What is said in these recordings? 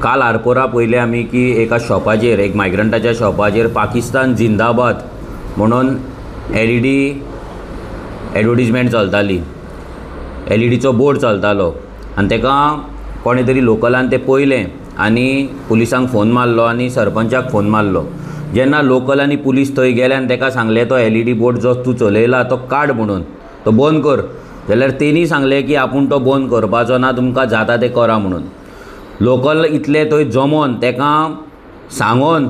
काल आरपोरा पयले आमी की एका शॉपाचेर एक मायग्रंटाच्या शॉपाचेर पाकिस्तान जिंदाबाद म्हणून LED एडवर्टिजमेंट चलताली, LEDचो बोर्ड चलतालो आनी तेका कोणे तरी लोकलान ते पयलें आनी पुलिसांक फोन मारलो आनी सरपंचाक फोन मारलो। जेन्ना लोकल आनी पुलीस थंय गेले आनी तेका सांगलें तो LED बोर्ड जो तूं चलयला तो काड म्हणून, तो बंद कर, जाल्यार तेणी सांगलें की आपूण तो बंद करपाचो ना, तुमकां जाता तें करा म्हणून। लोकल इतले थंय जमोन तेका सांगोन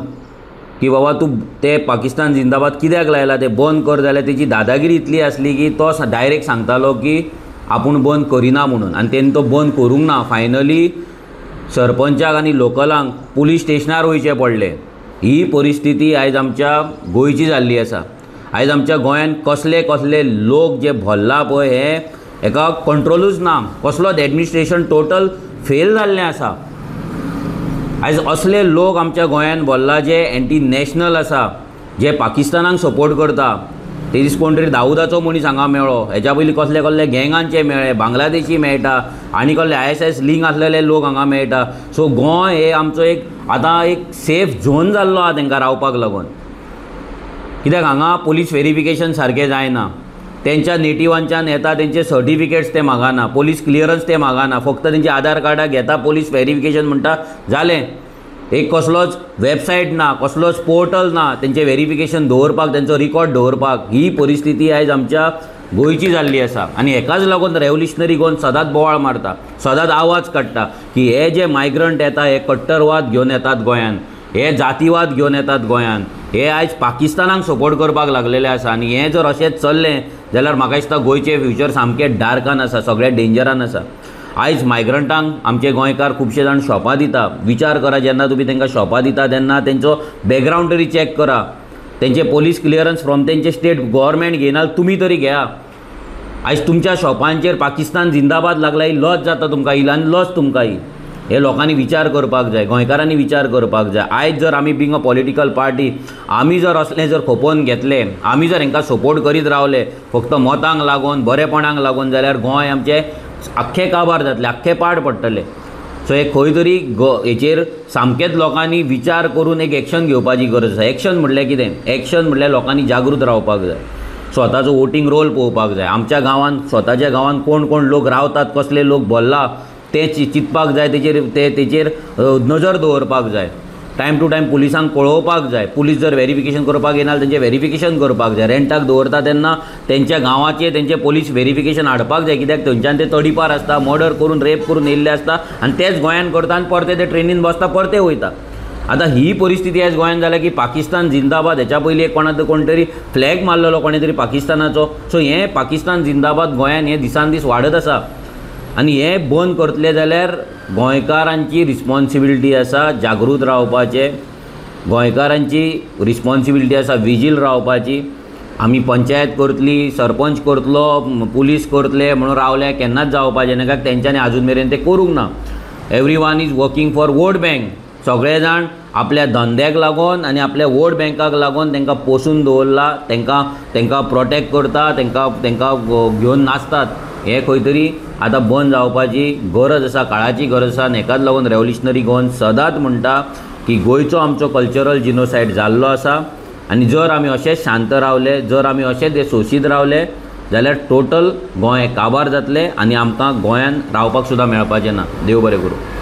की बाबा तूं ते पाकिस्तान जिंदाबाद कित्याक लायला, ते बंद कर, जाल्यार तेजी दादागिरी इतली आसली की तो डायरेक्ट सांगतालो की आपूण बंद करिना म्हणून, आनी तेणी तो बंद करूंक ना। फायनली सरपंचाक आनी लोकलांक पुलीस स्टेशनार वयचें पडलें। ही परिस्थिती आयज आमच्या गोंयची जाल्ली आसा। आयज आमच्या गोंयांत कसले कसले लोक जे भल्ला पळय हे एका कंट्रोलूच ना, कसलोच एडमिनिस्ट्रेशन टोटल फेल जाल्लें आसा। आयज असले लोक आमच्या गोंयांत भल्ला जे एंटी नॅशनल आसा, जे पाकिस्तानाक सपोर्ट करता। ते दीस कोण तरी दाऊदाचो मनीस हांगा मेळ्ळो, हेच्या पयलीं कसले कसले गँगांचे मेळ्ळे, बांगलादेशी मेळटा आनी कसले ISIS लिंक आसलेले लोक हांगा मेळटा। सो गोंय हे आमचो एक आतां एक सेफ झोन जाल्लो आहा तांकां रावपाक लागून। कित्याक हांगा पुलीस व्हेरिफिकेशन सारकें जायना, तेंच्या नेटिवांच्यान येता तेंचे सर्टिफिकेट्स ते मागना, पुलीस क्लियरन्स ते मागना, फक्त तेंचे आधार कार्डाक घेता, पुलीस व्हेरिफिकेशन म्हणटा जालें। एक कसलोच वेबसायट ना, कसलोच पोर्टल ना तेंचे व्हेरिफिकेशन दवरपाक, तेंचो रिकॉर्ड दवरपाक। ही परिस्थिती आयज आमच्या गोंयची जाल्ली आसा आनी हेकाच लागून रेव्होल्युशनरी गोवन सदांच बोवाळ मारता, सदांच आवाज काडटा की हे जे मायग्रंट येता हे कट्टरवाद घेवन येतात गोंयांत, हे जातीवाद घेवन येतात गोंयांत, हे आयज पाकिस्तानाक सपोर्ट करपाक लागलेले आसा। आनी हें जर अशेंच चल्लें जाल्यार म्हाका दिसता गोंयचें फ्युचर सामकें डार्कान आसा, सगळें डेंजरान आसा। आयज मायग्रंटांक आमचे गोंयकार खुबशे जाण शॉपां दिता। विचार करा, जेन्ना तुमी तांकां शॉपां दिता तेन्ना तेंचो बॅकग्रावंड तरी चॅक करा, तेंचे पुलीस क्लियरन्स फ्रॉम तेंचे स्टेट गव्हर्मेंट घेयना, तुमी तरी घेया। आयज तुमच्या शॉपांचेर पाकिस्तान जिंदाबाद लागला, ही लज जाता तुमकां, इलान लज तुमकां ही। हे लोकांनी विचार करपाक जाय, गोंयकारांनी विचार करपाक जाय। आयज जर आमी बींग अ पॉलिटिकल पार्टी आमी जर असलें जर खोपोवन घेतलें, आमी जर हांकां सपोर्ट करीत रावले फक्त मतांक लागून, बरेपणाक लागून, जाल्यार गोंय आमचें आख्खे काबार जातले, आख्खे पाड पडटले। सो हे खंय तरी हेचेर सामकेंच लोकांनी विचार करून एक एक्शन घेवपाची गरज आसा। एक्शन म्हणल्यार कितें? एक्शन म्हणल्यार लोकांनी जागृत रावपाक जाय, स्वताचो वोटींग रोल पळोवपाक जाय। आमच्या गांवांत, स्वताच्या गांवांत कोण कोण लोक रावतात, कसले लोक भल्ला ते चिंतपाक जाय, तेचेर नजर दवरपाक जाय। टायम टू टायम पुलिसांक कळोवपाक जाय। पुलीस जर व्हेरिफिकेशन करपाक येना तेंचें व्हेरिफिकेशन करपाक जाय। रेंटाक दवरता तेन्ना तेंच्या गांवाचें तेंचें पुलीस व्हेरिफिकेशन हाडपाक जाय, कित्याक थंयच्यान ते तडीपार आसता, मर्डर करून रेप करून येयल्ले आसता आनी तेच गोंयांत करता आनी परते ते ट्रेनीन बसता, परते वयता। आतां ही परिस्थिती आयज गोंयांत जाल्या की पाकिस्तान जिंदाबाद, हेच्या पयलीं एक कोण तरी फ्लॅग मारलेलो कोणे तरी पाकिस्तानाचो। सो हें पाकिस्तान जिंदाबाद गोंयांत हें दिसान दीस वाडत आसा आनी हें बंद करतले जाल्यार गोंयकारांची रिस्पॉन्सिबिलिटी आसा जागृत रावपाचें, गोंयकारांची रिस्पॉन्सिबिलिटी आसा विजील रावपाची। आमी पंचायत करतली, सरपंच करतलो, पुलीस करतले म्हणून रावले केन्नाच जावपाचें ना, कित्याक तेंच्यांनी आजून मेरेन तें करूंक ना। Everyone is working for vote bank. सगळे जाण आपल्या धंद्याक लागून आनी आपल्या वोट बँकाक लागून तांकां पोसून दवरला, तांकां प्रोटेक्ट करता, तांकां घेवन नाचतात। हे खंय तरी आतां बंद जावपाची गरज आसा, काळाची गरज आसा। हेकाच लागून रेव्होल्युशनरी गोवन सदांच म्हणटा की गोंयचो आमचो कल्चरल जिनोसायड जाल्लो आसा आनी जर आमी अशेंच शांत रावले, जर आमी अशेंच सोशीत रावले जाल्यार टोटल गोंय काबार जातलें आनी आमकां गोंयांत रावपाक सुद्दां मेळपाचें ना। देव बरें करूं।